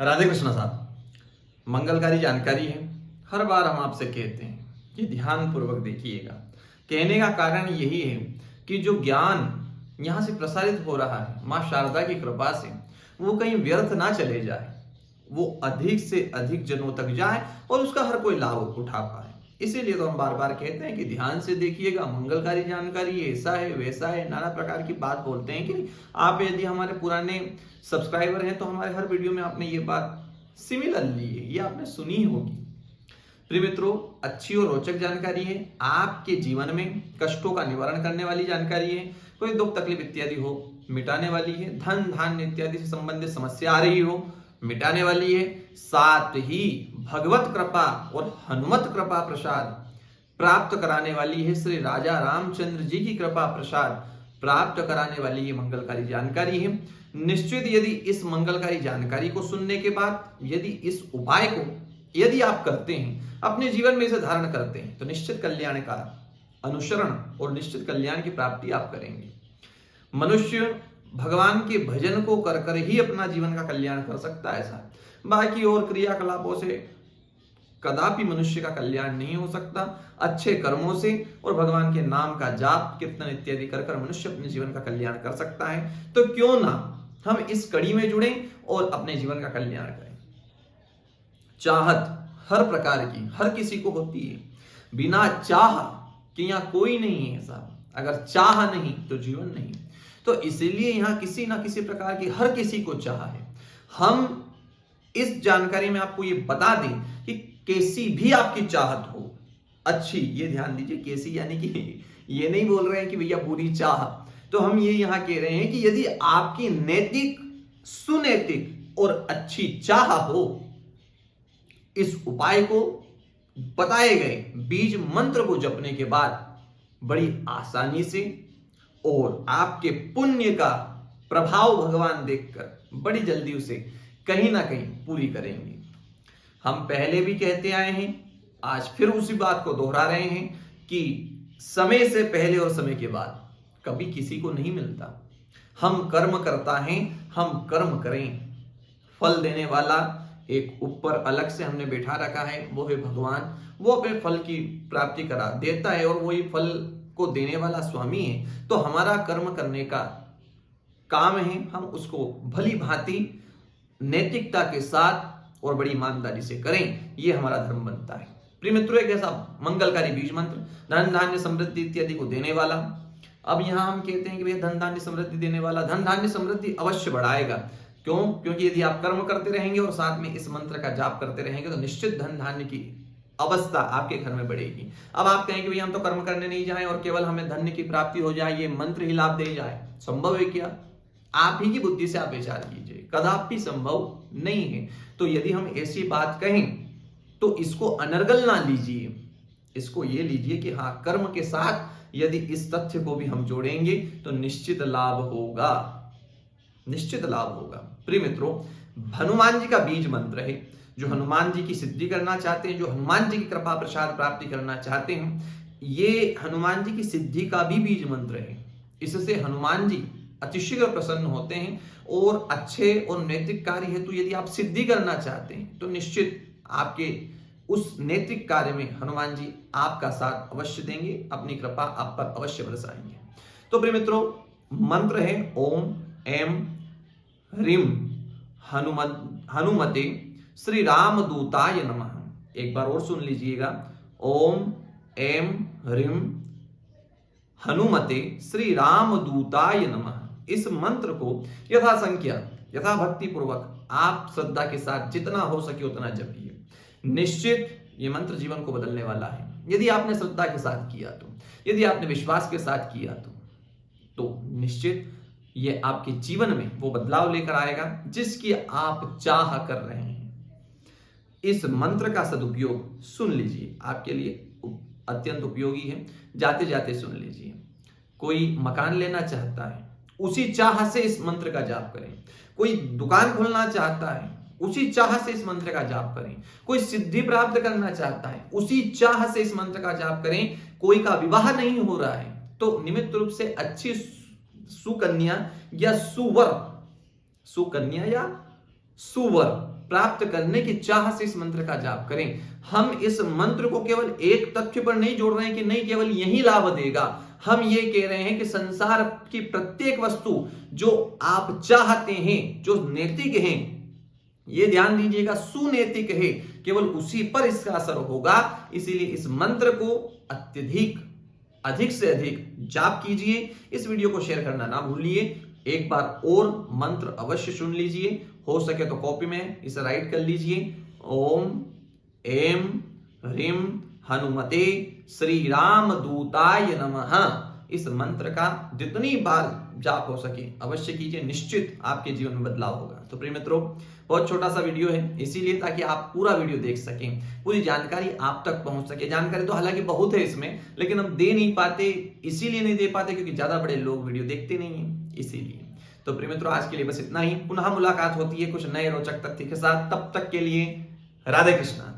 राधे कृष्ण साहब, मंगलकारी जानकारी है। हर बार हम आपसे कहते हैं कि ध्यान पूर्वक देखिएगा। कहने का कारण यही है कि जो ज्ञान यहाँ से प्रसारित हो रहा है माँ शारदा की कृपा से, वो कहीं व्यर्थ ना चले जाए, वो अधिक से अधिक जनों तक जाए और उसका हर कोई लाभ उठा पाए। इसीलिए तो हम बार बार कहते हैं कि ध्यान से देखिएगा, मंगलकारी जानकारी ऐसा है वैसा है, नाना प्रकार की बात बोलते हैं कि आप यदि हमारे पुराने सब्सक्राइबर हैं तो हमारे हर वीडियो में आपने ये बात सिमिलर ली है, ये आपने सुनी होगी। प्रिय मित्रों, अच्छी और रोचक जानकारी है। आपके जीवन में कष्टों का निवारण करने वाली जानकारी है। कोई दुख तकलीफ इत्यादि हो, मिटाने वाली है। धन धान्य इत्यादि से संबंधित समस्या आ रही हो, मिटाने वाली है। साथ ही भगवत कृपा और हनुमत कृपा प्रसाद प्राप्त कराने वाली है। श्री राजा रामचंद्र जी की कृपा प्रसाद प्राप्त कराने वाली ये मंगलकारी जानकारी है। निश्चित यदि इस मंगलकारी जानकारी को सुनने के बाद यदि इस उपाय को यदि आप करते हैं, अपने जीवन में इसे धारण करते हैं, तो निश्चित कल्याण का अनुसरण और निश्चित कल्याण की प्राप्ति आप करेंगे। मनुष्य भगवान के भजन को कर कर ही अपना जीवन का कल्याण कर सकता है साहब। बाकी और क्रियाकलापों से कदापि मनुष्य का कल्याण नहीं हो सकता। अच्छे कर्मों से और भगवान के नाम का जाप कीर्तन इत्यादि कर कर मनुष्य अपने जीवन का कल्याण कर सकता है। तो क्यों ना हम इस कड़ी में जुड़े और अपने जीवन का कल्याण करें। चाहत हर प्रकार की हर किसी को होती है, बिना चाह कि यहाँ कोई नहीं है साहब। अगर चाह नहीं तो जीवन नहीं। तो इसीलिए यहाँ किसी ना किसी प्रकार की हर किसी को चाह है। हम इस जानकारी में आपको ये बता दें कि कैसी भी आपकी चाहत हो अच्छी, ये ध्यान दीजिए, कैसी यानी कि ये नहीं बोल रहे हैं कि भैया बुरी चाह। तो हम ये यहाँ कह रहे हैं कि यदि आपकी नैतिक सुनैतिक और अच्छी चाह हो, इस उपाय को बताए गए बीज मंत्र को जपने के बाद बड़ी आसानी से और आपके पुण्य का प्रभाव भगवान देखकर बड़ी जल्दी उसे कहीं ना कहीं पूरी करेंगे। हम पहले भी कहते आए हैं, आज फिर उसी बात को दोहरा रहे हैं कि समय से पहले और समय के बाद कभी किसी को नहीं मिलता। हम कर्म करता है, हम कर्म करें। फल देने वाला एक ऊपर अलग से हमने बैठा रखा है, वो है भगवान। वो अपने फल की प्राप्ति करा देता है और वही फल को देने वाला स्वामी है। तो हमारा कर्म करने का काम है, हम उसको भली भांति नैतिकता के साथ और बड़ी ईमानदारी से करें, ये हमारा धर्म बनता है। प्रिय मित्रों, एक ऐसा मंगलकारी बीज मंत्र धन धान्य समृद्धि इत्यादि को देने वाला। अब यहां हम कहते हैं कि भैया धन धान्य समृद्धि देने वाला, धन धान्य समृद्धि अवश्य बढ़ाएगा। क्यों? क्योंकि यदि आप कर्म करते रहेंगे और साथ में इस मंत्र का जाप करते रहेंगे तो निश्चित धन धान्य की अवस्था आपके घर में बढ़ेगी। अब आप कहेंगे भैया हम तो कर्म करने नहीं जाएं और केवल हमें धन्य की प्राप्ति हो जाए, ये मंत्र ही लाभ दे जाए, संभव है क्या? आप ही की बुद्धि से आप विचार कीजिए, कदापि संभव नहीं है। तो यदि हम ऐसी बात कहें तो इसको अनर्गल ना लीजिए, इसको ये लीजिए कि हाँ, कर्म के साथ यदि इस तथ्य को भी हम जोड़ेंगे तो निश्चित लाभ होगा, निश्चित लाभ होगा। प्रिय मित्रों, हनुमान जी का बीज मंत्र है। जो हनुमान जी की सिद्धि करना चाहते हैं, जो हनुमान जी की कृपा प्रसाद प्राप्ति करना चाहते हैं, ये हनुमान जी की सिद्धि का भी बीज मंत्र है। इससे हनुमान जी अतिशीघ्र प्रसन्न होते हैं और अच्छे और नैतिक कार्य हेतु यदि आप सिद्धि करना चाहते हैं तो निश्चित आपके उस नैतिक कार्य में हनुमान जी आपका साथ अवश्य देंगे, अपनी कृपा आप पर अवश्य बरसाएंगे। तो प्रिय मित्रों, मंत्र है ओम एम ह्रीम हनुमते श्री रामदूताय नमः। एक बार और सुन लीजिएगा, ओम एम ह्रीम हनुमते श्री रामदूताय नमः। इस मंत्र को यथा संख्या यथा भक्ति पूर्वक आप श्रद्धा के साथ जितना हो सके उतना जपिए। निश्चित ये मंत्र जीवन को बदलने वाला है। यदि आपने श्रद्धा के साथ किया तो, यदि आपने विश्वास के साथ किया तो निश्चित ये आपके जीवन में वो बदलाव लेकर आएगा जिसकी आप चाह कर रहे हैं। इस मंत्र का सदुपयोग सुन लीजिए, आपके लिए अत्यंत उपयोगी है। जाते जाते सुन लीजिए। कोई मकान लेना चाहता है, उसी चाह से इस मंत्र का जाप करें। कोई दुकान खोलना चाहता है, उसी चाह से इस मंत्र का जाप करें। कोई सिद्धि प्राप्त करना चाहता है, उसी चाह से इस मंत्र का जाप करें। कोई का विवाह नहीं हो रहा है तो निमित्त रूप से अच्छी सुकन्या या सुवर, सुकन्या या सुवर प्राप्त करने की चाह से इस मंत्र का जाप करें। हम इस मंत्र को केवल एक तथ्य पर नहीं जोड़ रहे हैं कि नहीं केवल यही लाभ देगा, हम ये कह रहे हैं कि संसार की प्रत्येक वस्तु जो आप चाहते हैं, जो नैतिक हैं, ये ध्यान दीजिएगा सुनैतिक है, केवल उसी पर इसका असर होगा। इसीलिए इस मंत्र को अधिक से अधिक जाप कीजिए। इस वीडियो को शेयर करना ना भूलिए। एक बार और मंत्र अवश्य सुन लीजिए, हो सके तो कॉपी में इसे राइट कर लीजिए। ओम एम ह्रीम हनुमते श्री राम दूताय नमः। इस मंत्र का जितनी बार जाप हो सके अवश्य कीजिए, निश्चित आपके जीवन में बदलाव होगा। तो प्रिय मित्रों, बहुत छोटा सा वीडियो है, इसीलिए ताकि आप पूरा वीडियो देख सकें, पूरी जानकारी आप तक पहुंच सके। जानकारी तो हालांकि बहुत है इसमें, लेकिन हम दे नहीं पाते, इसीलिए नहीं दे पाते क्योंकि ज्यादा बड़े लोग वीडियो देखते नहीं है, इसीलिए। तो प्रिय मित्रों, आज के लिए बस इतना ही। पुनः मुलाकात होती है कुछ नए रोचक तथ्य के साथ। तब तक के लिए राधे कृष्णा।